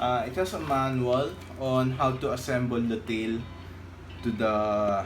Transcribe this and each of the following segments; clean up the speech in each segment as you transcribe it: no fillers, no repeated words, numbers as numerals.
It has a manual on how to assemble the tail to the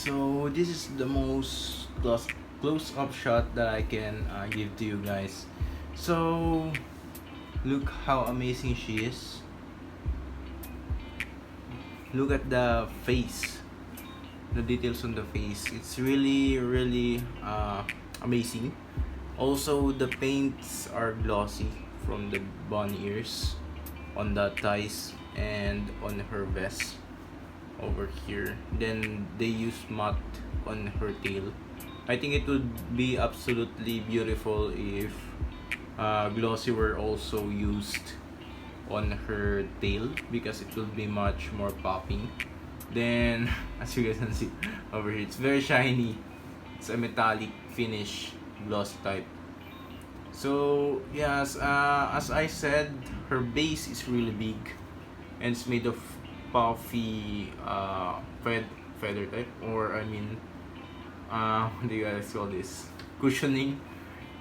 So this is the most close up shot that I can give to you guys. So look how amazing she is. Look at the face, the details on the face. It's really amazing. Also, the paints are glossy from the bunny ears on the thighs and on her vest over here. Then they use matte on her tail. I think it would be absolutely beautiful if glossy were also used on her tail, because it will be much more popping. Then as you guys can see over here, it's very shiny. It's a metallic finish gloss type. So yes, as I said, her base is really big and it's made of puffy feather type, or I mean, what do you guys call this, cushioning.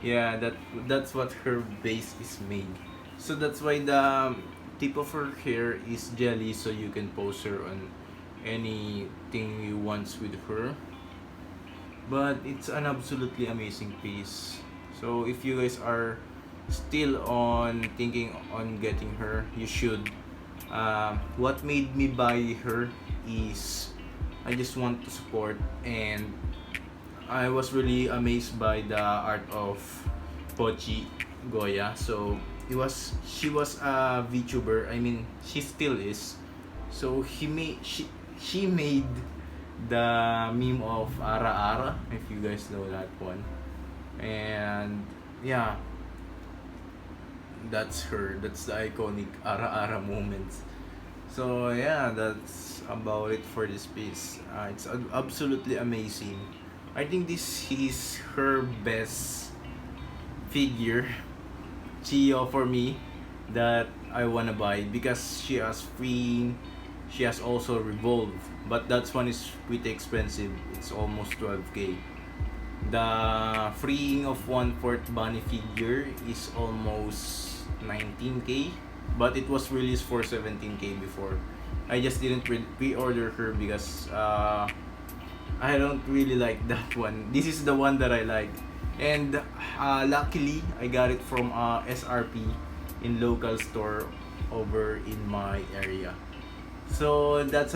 Yeah, that's what her base is made. So that's why the tip of her hair is jelly, so you can pose her on anything you want with her. But it's an absolutely amazing piece. So if you guys are still on thinking on getting her, you should. What made me buy her is I just want to support, and I was really amazed by the art of Pochi Goya. So she was a VTuber. I mean, she still is. So she made the meme of Ara Ara, if you guys know that one. And yeah, that's her. That's the iconic Ara Ara moment. So yeah, that's about it for this piece. It's absolutely amazing. I think this is her best figure, Chiyo, for me, that I wanna buy, because she has free. She has also Revolve, but that one is pretty expensive. It's almost 12k. The freeing of 1/4 bunny figure is almost 19k, but it was released for 17k before. I just didn't pre-order her because I don't really like that one. This is the one that I like, and luckily I got it from SRP in local store over in my area. So that's